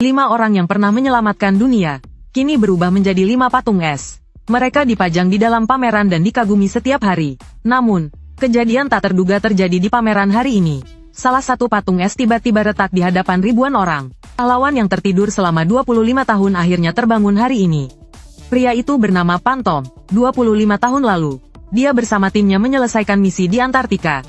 5 orang yang pernah menyelamatkan dunia, kini berubah menjadi 5 patung es. Mereka dipajang di dalam pameran dan dikagumi setiap hari. Namun, kejadian tak terduga terjadi di pameran hari ini. Salah satu patung es tiba-tiba retak di hadapan ribuan orang. Pahlawan yang tertidur selama 25 tahun akhirnya terbangun hari ini. Pria itu bernama Phantom. 25 tahun lalu, dia bersama timnya menyelesaikan misi di Antartika.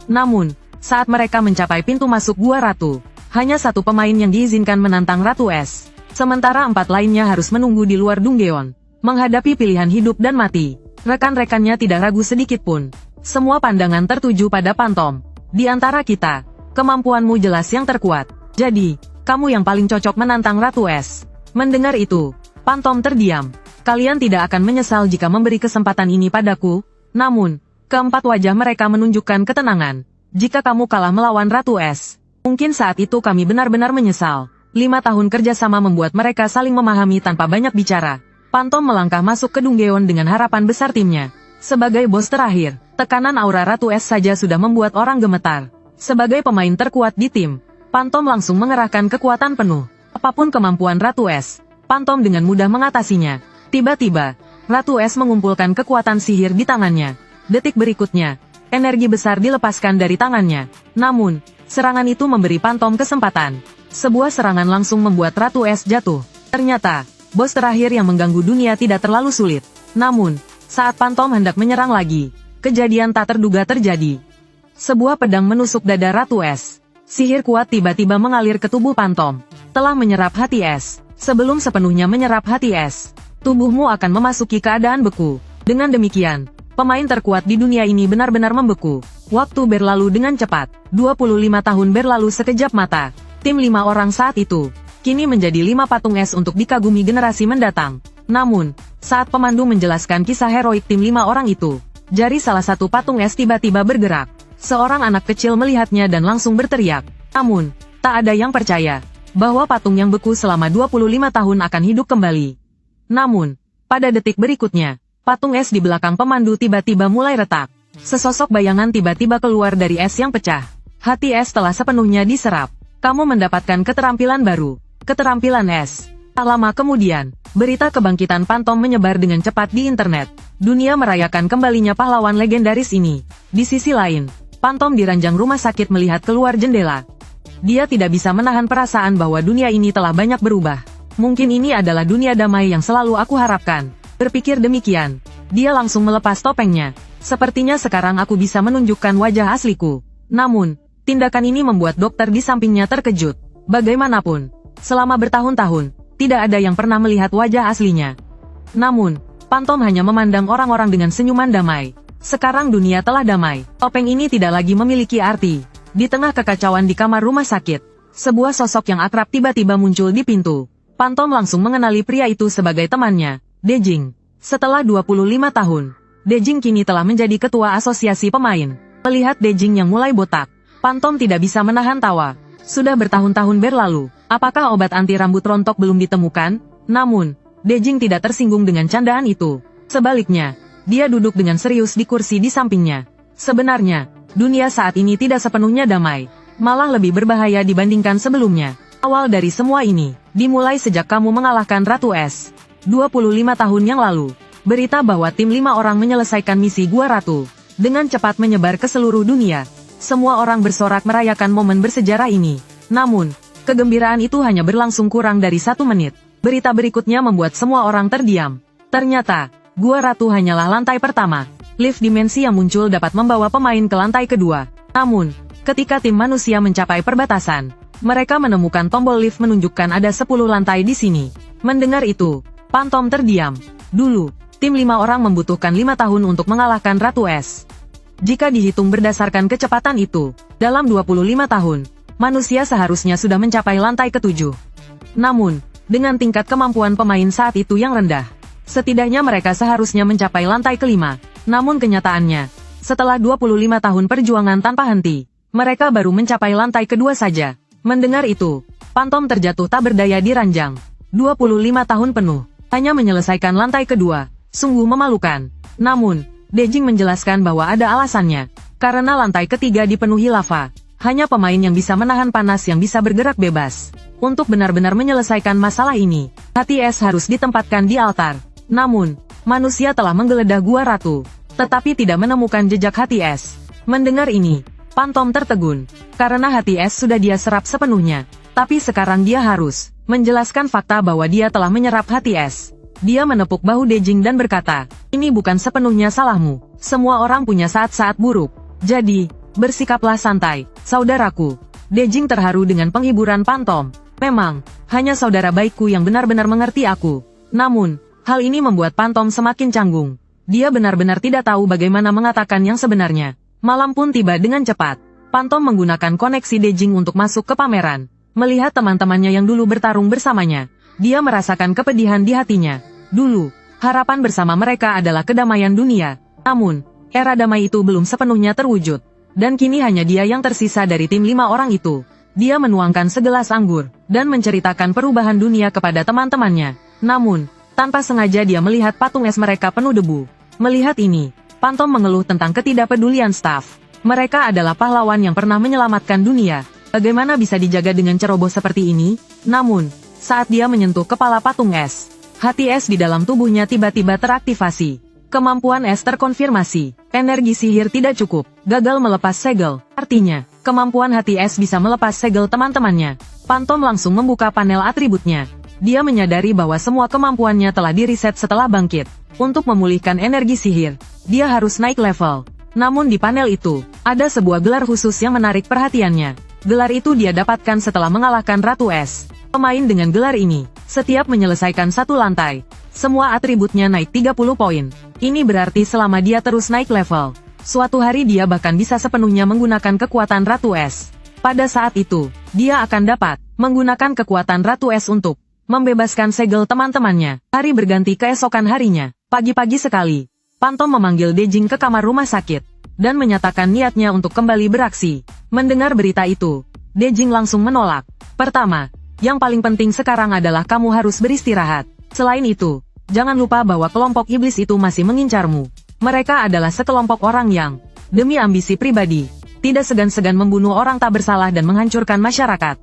Namun, saat mereka mencapai pintu masuk Gua Ratu, hanya satu pemain yang diizinkan menantang Ratu Es. Sementara 4 lainnya harus menunggu di luar Dunggeon, menghadapi pilihan hidup dan mati. Rekan-rekannya tidak ragu sedikit pun. Semua pandangan tertuju pada Phantom. Di antara kita, kemampuanmu jelas yang terkuat. Jadi, kamu yang paling cocok menantang Ratu Es. Mendengar itu, Phantom terdiam. Kalian tidak akan menyesal jika memberi kesempatan ini padaku. Namun, keempat wajah mereka menunjukkan ketenangan. Jika kamu kalah melawan Ratu Es, mungkin saat itu kami benar-benar menyesal. 5 tahun kerjasama membuat mereka saling memahami tanpa banyak bicara. Phantom melangkah masuk ke Dunggeon dengan harapan besar timnya. Sebagai bos terakhir, tekanan aura Ratu Es saja sudah membuat orang gemetar. Sebagai pemain terkuat di tim, Phantom langsung mengerahkan kekuatan penuh. Apapun kemampuan Ratu Es, Phantom dengan mudah mengatasinya. Tiba-tiba, Ratu Es mengumpulkan kekuatan sihir di tangannya. Detik berikutnya, energi besar dilepaskan dari tangannya. Namun, serangan itu memberi Phantom kesempatan. Sebuah serangan langsung membuat Ratu Es jatuh. Ternyata, bos terakhir yang mengganggu dunia tidak terlalu sulit. Namun, saat Phantom hendak menyerang lagi, kejadian tak terduga terjadi. Sebuah pedang menusuk dada Ratu Es. Sihir kuat tiba-tiba mengalir ke tubuh Phantom. Telah menyerap hati es. Sebelum sepenuhnya menyerap hati es, tubuhmu akan memasuki keadaan beku. Dengan demikian, pemain terkuat di dunia ini benar-benar membeku. Waktu berlalu dengan cepat. 25 tahun berlalu sekejap mata. Tim 5 orang saat itu, kini menjadi 5 patung es untuk dikagumi generasi mendatang. Namun, saat pemandu menjelaskan kisah heroik tim 5 orang itu, jari salah satu patung es tiba-tiba bergerak. Seorang anak kecil melihatnya dan langsung berteriak. Namun, tak ada yang percaya bahwa patung yang beku selama 25 tahun akan hidup kembali. Namun, pada detik berikutnya, patung es di belakang pemandu tiba-tiba mulai retak. Sesosok bayangan tiba-tiba keluar dari es yang pecah. Hati es telah sepenuhnya diserap. Kamu mendapatkan keterampilan baru. Keterampilan es. Tak lama kemudian, berita kebangkitan Phantom menyebar dengan cepat di internet. Dunia merayakan kembalinya pahlawan legendaris ini. Di sisi lain, Phantom di ranjang rumah sakit melihat keluar jendela. Dia tidak bisa menahan perasaan bahwa dunia ini telah banyak berubah. Mungkin ini adalah dunia damai yang selalu aku harapkan. Berpikir demikian, dia langsung melepas topengnya. Sepertinya sekarang aku bisa menunjukkan wajah asliku. Namun, tindakan ini membuat dokter di sampingnya terkejut. Bagaimanapun, selama bertahun-tahun, tidak ada yang pernah melihat wajah aslinya. Namun, Phantom hanya memandang orang-orang dengan senyuman damai. Sekarang dunia telah damai. Topeng ini tidak lagi memiliki arti. Di tengah kekacauan di kamar rumah sakit, sebuah sosok yang akrab tiba-tiba muncul di pintu. Phantom langsung mengenali pria itu sebagai temannya, Dejing. Setelah 25 tahun, Dejing kini telah menjadi ketua asosiasi pemain. Melihat Dejing yang mulai botak, Phantom tidak bisa menahan tawa. Sudah bertahun-tahun berlalu, apakah obat anti rambut rontok belum ditemukan? Namun, Dejing tidak tersinggung dengan candaan itu. Sebaliknya, dia duduk dengan serius di kursi di sampingnya. Sebenarnya, dunia saat ini tidak sepenuhnya damai, malah lebih berbahaya dibandingkan sebelumnya. Awal dari semua ini, dimulai sejak kamu mengalahkan Ratu Es. 25 tahun yang lalu, berita bahwa tim 5 orang menyelesaikan misi Gua Ratu dengan cepat menyebar ke seluruh dunia. Semua orang bersorak merayakan momen bersejarah ini. Namun, kegembiraan itu hanya berlangsung kurang dari 1 menit. Berita berikutnya membuat semua orang terdiam. Ternyata, Gua Ratu hanyalah lantai pertama. Lift dimensi yang muncul dapat membawa pemain ke lantai kedua. Namun, ketika tim manusia mencapai perbatasan, mereka menemukan tombol lift menunjukkan ada 10 lantai di sini. Mendengar itu, Phantom terdiam. Dulu, tim 5 orang membutuhkan 5 tahun untuk mengalahkan Ratu Es. Jika dihitung berdasarkan kecepatan itu, dalam 25 tahun, manusia seharusnya sudah mencapai lantai ke-7. Namun, dengan tingkat kemampuan pemain saat itu yang rendah, setidaknya mereka seharusnya mencapai lantai ke-5. Namun kenyataannya, setelah 25 tahun perjuangan tanpa henti, mereka baru mencapai lantai kedua saja. Mendengar itu, Phantom terjatuh tak berdaya di ranjang. 25 tahun penuh, hanya menyelesaikan lantai kedua, sungguh memalukan. Namun, Dejing menjelaskan bahwa ada alasannya. Karena lantai ketiga dipenuhi lava, hanya pemain yang bisa menahan panas yang bisa bergerak bebas. Untuk benar-benar menyelesaikan masalah ini, hati es harus ditempatkan di altar. Namun, manusia telah menggeledah gua ratu, tetapi tidak menemukan jejak hati es. Mendengar ini, Pantom tertegun, karena hati es sudah dia serap sepenuhnya. Tapi sekarang dia harus menjelaskan fakta bahwa dia telah menyerap hati es. Dia menepuk bahu Dejing dan berkata, ini bukan sepenuhnya salahmu. Semua orang punya saat-saat buruk. Jadi, bersikaplah santai, saudaraku. Dejing terharu dengan penghiburan Pantom. Memang, hanya saudara baikku yang benar-benar mengerti aku. Namun, hal ini membuat Pantom semakin canggung. Dia benar-benar tidak tahu bagaimana mengatakan yang sebenarnya. Malam pun tiba dengan cepat. Pantom menggunakan koneksi Dejing untuk masuk ke pameran. Melihat teman-temannya yang dulu bertarung bersamanya, dia merasakan kepedihan di hatinya. Dulu, harapan bersama mereka adalah kedamaian dunia. Namun, era damai itu belum sepenuhnya terwujud. Dan kini hanya dia yang tersisa dari tim 5 orang itu. Dia menuangkan segelas anggur, dan menceritakan perubahan dunia kepada teman-temannya. Namun, tanpa sengaja dia melihat patung es mereka penuh debu. Melihat ini, Pantom mengeluh tentang ketidakpedulian staf. Mereka adalah pahlawan yang pernah menyelamatkan dunia. Bagaimana bisa dijaga dengan ceroboh seperti ini? Namun, saat dia menyentuh kepala patung es, hati es di dalam tubuhnya tiba-tiba teraktivasi. Kemampuan es terkonfirmasi. Energi sihir tidak cukup. Gagal melepas segel. Artinya, kemampuan hati es bisa melepas segel teman-temannya. Pantom langsung membuka panel atributnya. Dia menyadari bahwa semua kemampuannya telah diriset setelah bangkit. Untuk memulihkan energi sihir, dia harus naik level. Namun di panel itu, ada sebuah gelar khusus yang menarik perhatiannya. Gelar itu dia dapatkan setelah mengalahkan Ratu Es. Pemain dengan gelar ini, setiap menyelesaikan satu lantai, semua atributnya naik 30 poin. Ini berarti selama dia terus naik level, suatu hari dia bahkan bisa sepenuhnya menggunakan kekuatan Ratu Es. Pada saat itu, dia akan dapat menggunakan kekuatan Ratu Es untuk membebaskan segel teman-temannya. Hari berganti keesokan harinya. Pagi-pagi sekali, Pantom memanggil Dejing ke kamar rumah sakit, dan menyatakan niatnya untuk kembali beraksi. Mendengar berita itu, Dejing langsung menolak. Pertama, yang paling penting sekarang adalah kamu harus beristirahat. Selain itu, jangan lupa bahwa kelompok iblis itu masih mengincarmu. Mereka adalah sekelompok orang yang, demi ambisi pribadi, tidak segan-segan membunuh orang tak bersalah dan menghancurkan masyarakat.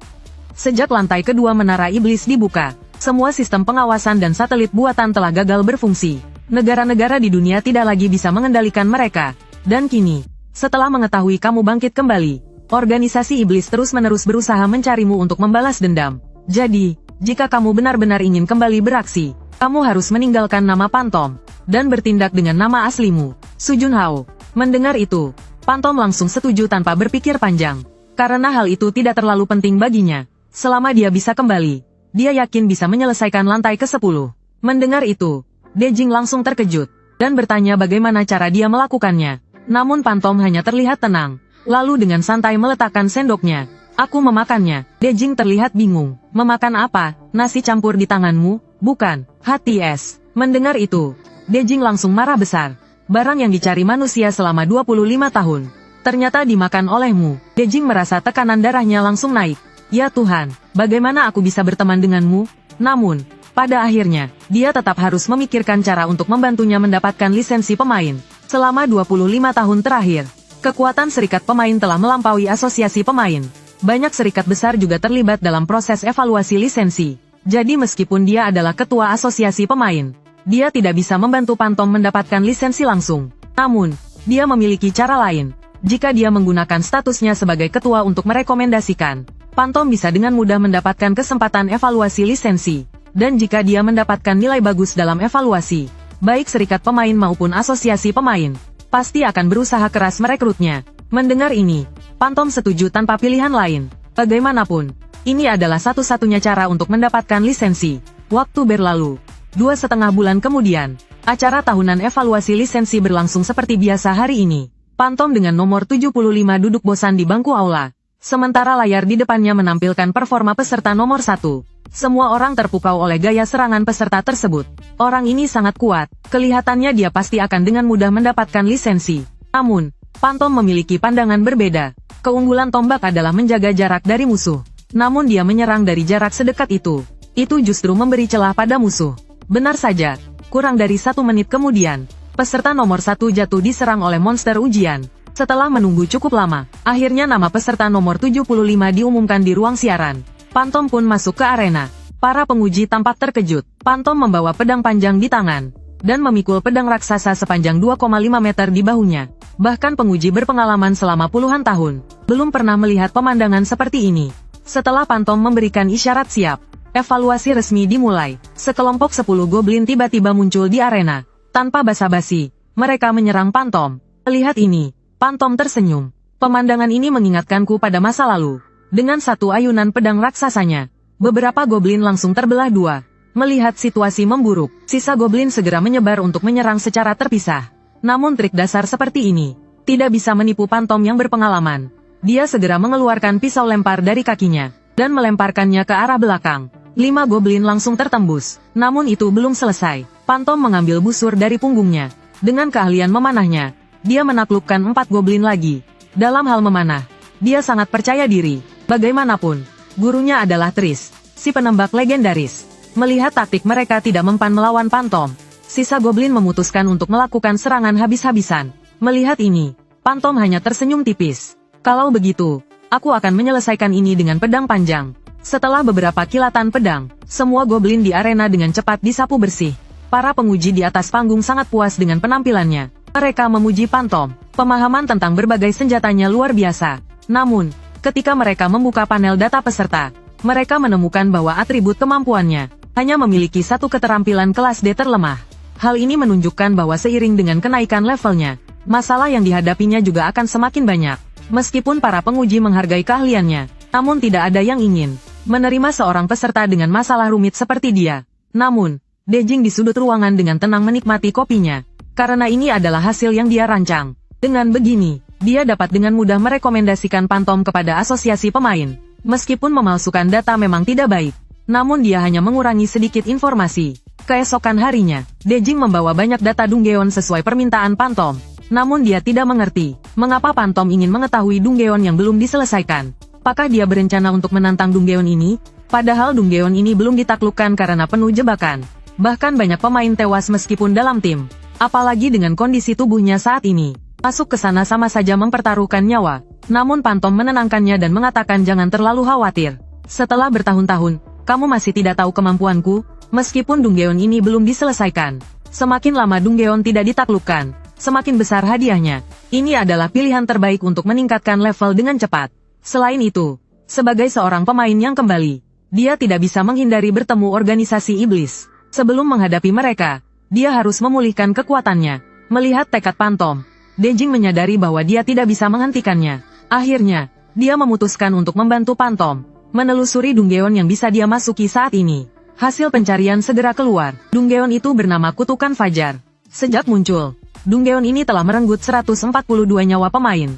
Sejak lantai kedua menara iblis dibuka, semua sistem pengawasan dan satelit buatan telah gagal berfungsi. Negara-negara di dunia tidak lagi bisa mengendalikan mereka. Dan kini, setelah mengetahui kamu bangkit kembali, organisasi iblis terus-menerus berusaha mencarimu untuk membalas dendam. Jadi, jika kamu benar-benar ingin kembali beraksi, kamu harus meninggalkan nama Pantom, dan bertindak dengan nama aslimu, Su Junhao. Mendengar itu, Pantom langsung setuju tanpa berpikir panjang. Karena hal itu tidak terlalu penting baginya. Selama dia bisa kembali, dia yakin bisa menyelesaikan lantai ke-10. Mendengar itu, Dejing langsung terkejut, dan bertanya bagaimana cara dia melakukannya. Namun Pantom hanya terlihat tenang, lalu dengan santai meletakkan sendoknya. Aku memakannya. Dejing terlihat bingung. Memakan apa? Nasi campur di tanganmu? Bukan, hati es. Mendengar itu, Dejing langsung marah besar. Barang yang dicari manusia selama 25 tahun, ternyata dimakan olehmu. Dejing merasa tekanan darahnya langsung naik. Ya Tuhan, bagaimana aku bisa berteman denganmu? Namun, pada akhirnya, dia tetap harus memikirkan cara untuk membantunya mendapatkan lisensi pemain. Selama 25 tahun terakhir, kekuatan serikat pemain telah melampaui asosiasi pemain. Banyak serikat besar juga terlibat dalam proses evaluasi lisensi. Jadi meskipun dia adalah ketua asosiasi pemain, dia tidak bisa membantu Pantom mendapatkan lisensi langsung. Namun, dia memiliki cara lain. Jika dia menggunakan statusnya sebagai ketua untuk merekomendasikan, Pantom bisa dengan mudah mendapatkan kesempatan evaluasi lisensi. Dan jika dia mendapatkan nilai bagus dalam evaluasi, baik serikat pemain maupun asosiasi pemain, pasti akan berusaha keras merekrutnya. Mendengar ini, Pantom setuju tanpa pilihan lain. Bagaimanapun, ini adalah satu-satunya cara untuk mendapatkan lisensi. Waktu berlalu. 2,5 bulan kemudian, acara tahunan evaluasi lisensi berlangsung seperti biasa hari ini. Pantom dengan nomor 75 duduk bosan di bangku aula. Sementara layar di depannya menampilkan performa peserta nomor 1. Semua orang terpukau oleh gaya serangan peserta tersebut. Orang ini sangat kuat, kelihatannya dia pasti akan dengan mudah mendapatkan lisensi. Namun, Pantom memiliki pandangan berbeda. Keunggulan tombak adalah menjaga jarak dari musuh. Namun dia menyerang dari jarak sedekat itu. Itu justru memberi celah pada musuh. Benar saja, kurang dari 1 menit kemudian, peserta nomor 1 jatuh diserang oleh monster ujian. Setelah menunggu cukup lama, akhirnya nama peserta nomor 75 diumumkan di ruang siaran. Pantom pun masuk ke arena. Para penguji tampak terkejut. Pantom membawa pedang panjang di tangan dan memikul pedang raksasa sepanjang 2,5 meter di bahunya. Bahkan penguji berpengalaman selama puluhan tahun belum pernah melihat pemandangan seperti ini. Setelah Pantom memberikan isyarat siap, evaluasi resmi dimulai. Sekelompok 10 goblin tiba-tiba muncul di arena. Tanpa basa-basi, mereka menyerang Pantom. Lihat ini, Pantom tersenyum. Pemandangan ini mengingatkanku pada masa lalu. Dengan satu ayunan pedang raksasanya, beberapa goblin langsung terbelah dua. Melihat situasi memburuk, sisa goblin segera menyebar untuk menyerang secara terpisah. Namun trik dasar seperti ini tidak bisa menipu Pantom yang berpengalaman. Dia segera mengeluarkan pisau lempar dari kakinya dan melemparkannya ke arah belakang. 5 goblin langsung tertembus. Namun itu belum selesai. Pantom mengambil busur dari punggungnya. Dengan keahlian memanahnya, dia menaklukkan 4 goblin lagi. Dalam hal memanah, dia sangat percaya diri. Bagaimanapun, gurunya adalah Tris, si penembak legendaris. Melihat taktik mereka tidak mempan melawan Pantom, sisa goblin memutuskan untuk melakukan serangan habis-habisan. Melihat ini, Pantom hanya tersenyum tipis. Kalau begitu, aku akan menyelesaikan ini dengan pedang panjang. Setelah beberapa kilatan pedang, semua goblin di arena dengan cepat disapu bersih. Para penguji di atas panggung sangat puas dengan penampilannya. Mereka memuji Pantom. Pemahaman tentang berbagai senjatanya luar biasa. Namun, ketika mereka membuka panel data peserta, mereka menemukan bahwa atribut kemampuannya hanya memiliki satu keterampilan kelas D terlemah. Hal ini menunjukkan bahwa seiring dengan kenaikan levelnya, masalah yang dihadapinya juga akan semakin banyak. Meskipun para penguji menghargai keahliannya, namun tidak ada yang ingin menerima seorang peserta dengan masalah rumit seperti dia. Namun, Dejing di sudut ruangan dengan tenang menikmati kopinya, karena ini adalah hasil yang dia rancang. Dengan begini, dia dapat dengan mudah merekomendasikan Pantom kepada asosiasi pemain. Meskipun memalsukan data memang tidak baik, namun dia hanya mengurangi sedikit informasi. Keesokan harinya, Dejing membawa banyak data Dunggeon sesuai permintaan Pantom. Namun dia tidak mengerti, mengapa Pantom ingin mengetahui Dunggeon yang belum diselesaikan. Apakah dia berencana untuk menantang Dunggeon ini? Padahal Dunggeon ini belum ditaklukkan karena penuh jebakan. Bahkan banyak pemain tewas meskipun dalam tim. Apalagi dengan kondisi tubuhnya saat ini. Masuk ke sana sama saja mempertaruhkan nyawa. Namun Pantom menenangkannya dan mengatakan jangan terlalu khawatir. Setelah bertahun-tahun, kamu masih tidak tahu kemampuanku, meskipun Dunggeon ini belum diselesaikan. Semakin lama Dunggeon tidak ditaklukkan, semakin besar hadiahnya. Ini adalah pilihan terbaik untuk meningkatkan level dengan cepat. Selain itu, sebagai seorang pemain yang kembali, dia tidak bisa menghindari bertemu organisasi iblis. Sebelum menghadapi mereka, dia harus memulihkan kekuatannya. Melihat tekad Pantom, Dejing menyadari bahwa dia tidak bisa menghentikannya. Akhirnya, dia memutuskan untuk membantu Pantom menelusuri Dunggeon yang bisa dia masuki saat ini. Hasil pencarian segera keluar. Dunggeon itu bernama Kutukan Fajar. Sejak muncul, Dunggeon ini telah merenggut 142 nyawa pemain.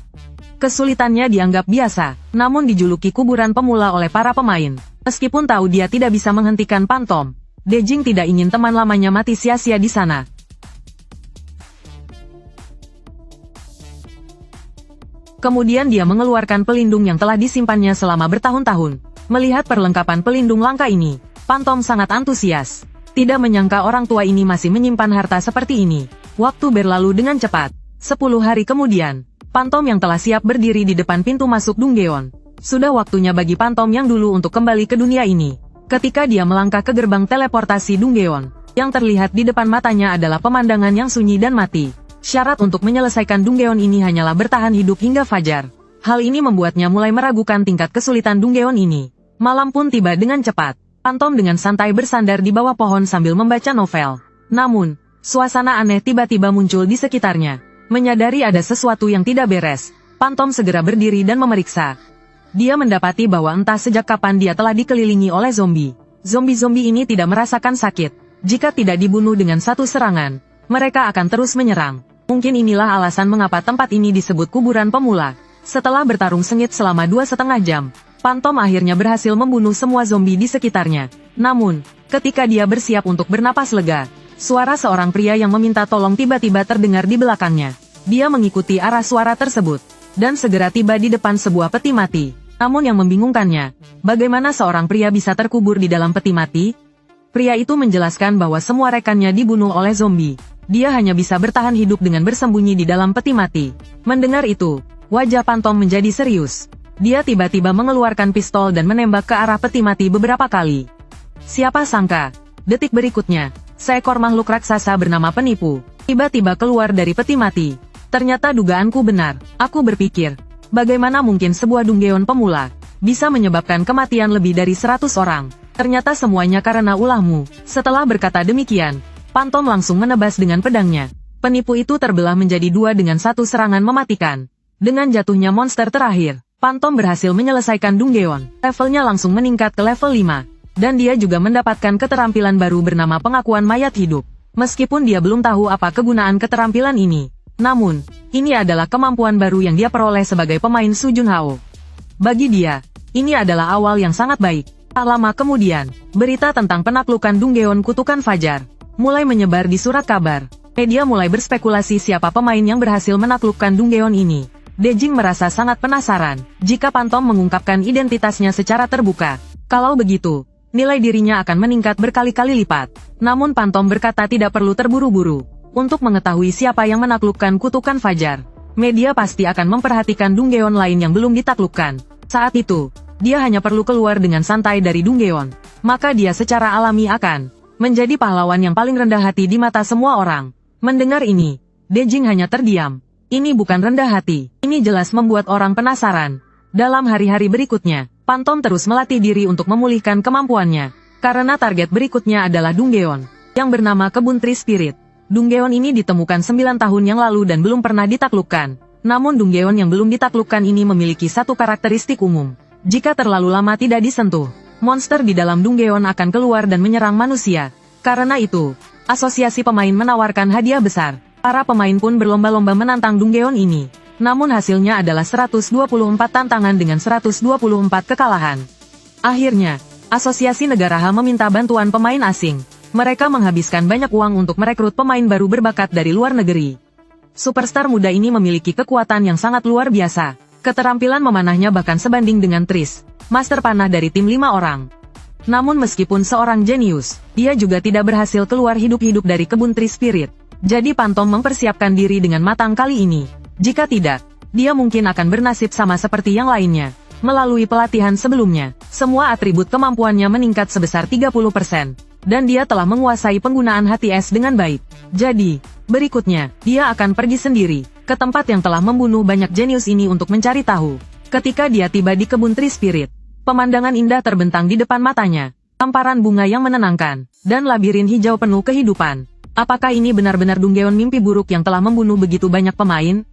Kesulitannya dianggap biasa, namun dijuluki kuburan pemula oleh para pemain. Meskipun tahu dia tidak bisa menghentikan Pantom, Dejing tidak ingin teman lamanya mati sia-sia di sana. Kemudian dia mengeluarkan pelindung yang telah disimpannya selama bertahun-tahun. Melihat perlengkapan pelindung langka ini, Pantom sangat antusias. Tidak menyangka orang tua ini masih menyimpan harta seperti ini. Waktu berlalu dengan cepat. 10 hari kemudian, Pantom yang telah siap berdiri di depan pintu masuk Dunggeon. Sudah waktunya bagi Pantom yang dulu untuk kembali ke dunia ini. Ketika dia melangkah ke gerbang teleportasi Dunggeon, yang terlihat di depan matanya adalah pemandangan yang sunyi dan mati. Syarat untuk menyelesaikan Dunggeon ini hanyalah bertahan hidup hingga fajar. Hal ini membuatnya mulai meragukan tingkat kesulitan Dunggeon ini. Malam pun tiba dengan cepat. Pantom dengan santai bersandar di bawah pohon sambil membaca novel. Namun, suasana aneh tiba-tiba muncul di sekitarnya. Menyadari ada sesuatu yang tidak beres, Pantom segera berdiri dan memeriksa. Dia mendapati bahwa entah sejak kapan dia telah dikelilingi oleh zombie. Zombie-zombie ini tidak merasakan sakit. Jika tidak dibunuh dengan satu serangan, mereka akan terus menyerang. Mungkin inilah alasan mengapa tempat ini disebut kuburan pemula. Setelah bertarung sengit selama 2,5 jam, Pantom akhirnya berhasil membunuh semua zombie di sekitarnya. Namun, ketika dia bersiap untuk bernapas lega, suara seorang pria yang meminta tolong tiba-tiba terdengar di belakangnya. Dia mengikuti arah suara tersebut, dan segera tiba di depan sebuah peti mati. Namun yang membingungkannya, bagaimana seorang pria bisa terkubur di dalam peti mati? Pria itu menjelaskan bahwa semua rekannya dibunuh oleh zombie. Dia hanya bisa bertahan hidup dengan bersembunyi di dalam peti mati. Mendengar itu, wajah Pantom menjadi serius. dia tiba-tiba mengeluarkan pistol dan menembak ke arah peti mati beberapa kali. Siapa sangka, detik berikutnya, seekor makhluk raksasa bernama penipu, tiba-tiba keluar dari peti mati. Ternyata dugaanku benar, aku berpikir, bagaimana mungkin sebuah Dunggeon pemula bisa menyebabkan kematian lebih dari 100 orang. Ternyata semuanya karena ulahmu. Setelah berkata demikian, Phantom langsung menebas dengan pedangnya. Penipu itu terbelah menjadi dua dengan satu serangan mematikan. Dengan jatuhnya monster terakhir, Phantom berhasil menyelesaikan Dunggeon. Levelnya langsung meningkat ke level 5. Dan dia juga mendapatkan keterampilan baru bernama pengakuan mayat hidup. Meskipun dia belum tahu apa kegunaan keterampilan ini. Namun, ini adalah kemampuan baru yang dia peroleh sebagai pemain Su Junhao. Bagi dia, ini adalah awal yang sangat baik. Tak lama kemudian, berita tentang penaklukan Dunggeon Kutukan Fajar mulai menyebar di surat kabar. Media mulai berspekulasi siapa pemain yang berhasil menaklukkan Dunggeon ini. Dejing merasa sangat penasaran jika Phantom mengungkapkan identitasnya secara terbuka. Kalau begitu, nilai dirinya akan meningkat berkali-kali lipat. Namun Phantom berkata tidak perlu terburu-buru. Untuk mengetahui siapa yang menaklukkan Kutukan Fajar, media pasti akan memperhatikan Dunggeon lain yang belum ditaklukkan. Saat itu, dia hanya perlu keluar dengan santai dari Dunggeon. Maka dia secara alami akan menjadi pahlawan yang paling rendah hati di mata semua orang. Mendengar ini, Dejing hanya terdiam. Ini bukan rendah hati, ini jelas membuat orang penasaran. Dalam hari-hari berikutnya, Phantom terus melatih diri untuk memulihkan kemampuannya. Karena target berikutnya adalah Dunggeon, yang bernama Kebun Tree Spirit. Dunggeon ini ditemukan 9 tahun yang lalu dan belum pernah ditaklukkan. Namun Dunggeon yang belum ditaklukkan ini memiliki satu karakteristik umum. Jika terlalu lama tidak disentuh, monster di dalam Dunggeon akan keluar dan menyerang manusia. Karena itu, asosiasi pemain menawarkan hadiah besar. Para pemain pun berlomba-lomba menantang Dunggeon ini. Namun hasilnya adalah 124 tantangan dengan 124 kekalahan. Akhirnya, Asosiasi Negara H meminta bantuan pemain asing. Mereka menghabiskan banyak uang untuk merekrut pemain baru berbakat dari luar negeri. Superstar muda ini memiliki kekuatan yang sangat luar biasa. Keterampilan memanahnya bahkan sebanding dengan Tris, master panah dari tim 5 orang. Namun meskipun seorang jenius, dia juga tidak berhasil keluar hidup-hidup dari Kebun Tree Spirit. Jadi Phantom mempersiapkan diri dengan matang kali ini. Jika tidak, dia mungkin akan bernasib sama seperti yang lainnya. Melalui pelatihan sebelumnya, semua atribut kemampuannya meningkat sebesar 30%. Dan dia telah menguasai penggunaan hati es dengan baik. Jadi, berikutnya, dia akan pergi sendiri ke tempat yang telah membunuh banyak jenius ini untuk mencari tahu. Ketika dia tiba di Kebun Tree Spirit, pemandangan indah terbentang di depan matanya. Hamparan bunga yang menenangkan, dan labirin hijau penuh kehidupan. Apakah ini benar-benar Dunggeon mimpi buruk yang telah membunuh begitu banyak pemain?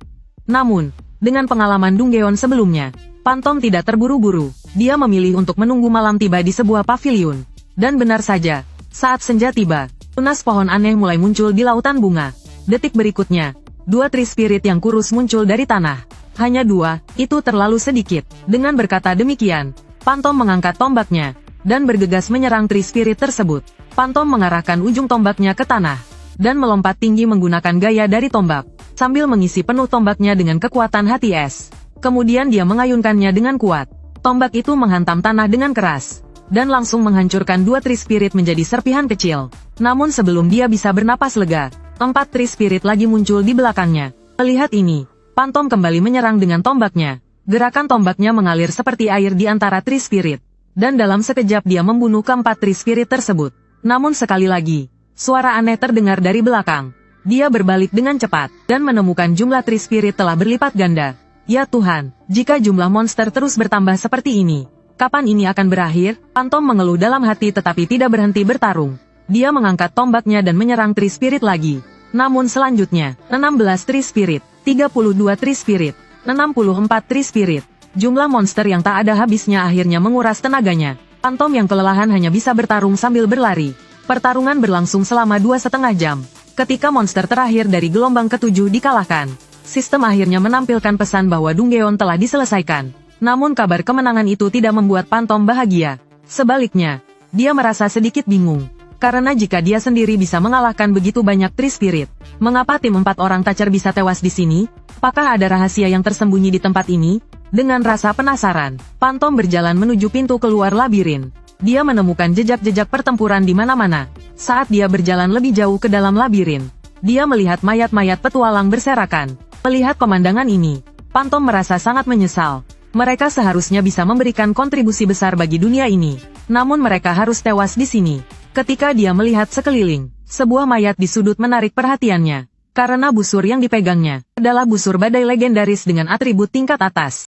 Namun, dengan pengalaman Dunggeon sebelumnya, Phantom tidak terburu-buru. Dia memilih untuk menunggu malam tiba di sebuah pavilion. Dan benar saja, saat senja tiba, tunas pohon aneh mulai muncul di lautan bunga. Detik berikutnya, 2 Tree Spirit yang kurus muncul dari tanah. Hanya 2, itu terlalu sedikit. Dengan berkata demikian, Phantom mengangkat tombaknya, dan bergegas menyerang Tree Spirit tersebut. Phantom mengarahkan ujung tombaknya ke tanah, dan melompat tinggi menggunakan gaya dari tombak, sambil mengisi penuh tombaknya dengan kekuatan hati es. Kemudian dia mengayunkannya dengan kuat. Tombak itu menghantam tanah dengan keras, dan langsung menghancurkan 2 Tree Spirit menjadi serpihan kecil. Namun sebelum dia bisa bernapas lega, 4 Tree Spirit lagi muncul di belakangnya. Melihat ini, Phantom kembali menyerang dengan tombaknya. Gerakan tombaknya mengalir seperti air di antara Tree Spirit. Dan dalam sekejap dia membunuh ke-4 Tree Spirit tersebut. Namun sekali lagi, suara aneh terdengar dari belakang. Dia berbalik dengan cepat, dan menemukan jumlah Tree Spirit telah berlipat ganda. Ya Tuhan, jika jumlah monster terus bertambah seperti ini, kapan ini akan berakhir? Phantom mengeluh dalam hati tetapi tidak berhenti bertarung. Dia mengangkat tombaknya dan menyerang Tree Spirit lagi. Namun selanjutnya, 16 Tree Spirit, 32 Tree Spirit, 64 Tree Spirit. Jumlah monster yang tak ada habisnya akhirnya menguras tenaganya. Phantom yang kelelahan hanya bisa bertarung sambil berlari. Pertarungan berlangsung selama 2,5 jam. Ketika monster terakhir dari gelombang ke-7 dikalahkan, sistem akhirnya menampilkan pesan bahwa Dunggeon telah diselesaikan. Namun kabar kemenangan itu tidak membuat Phantom bahagia. Sebaliknya, dia merasa sedikit bingung. Karena jika dia sendiri bisa mengalahkan begitu banyak Tree Spirit, mengapa tim 4 orang Tacher bisa tewas di sini? Apakah ada rahasia yang tersembunyi di tempat ini? Dengan rasa penasaran, Phantom berjalan menuju pintu keluar labirin. Dia menemukan jejak-jejak pertempuran di mana-mana. Saat dia berjalan lebih jauh ke dalam labirin, dia melihat mayat-mayat petualang berserakan. Melihat pemandangan ini, Phantom merasa sangat menyesal. Mereka seharusnya bisa memberikan kontribusi besar bagi dunia ini. Namun mereka harus tewas di sini. Ketika dia melihat sekeliling, sebuah mayat di sudut menarik perhatiannya. Karena busur yang dipegangnya adalah busur badai legendaris dengan atribut tingkat atas.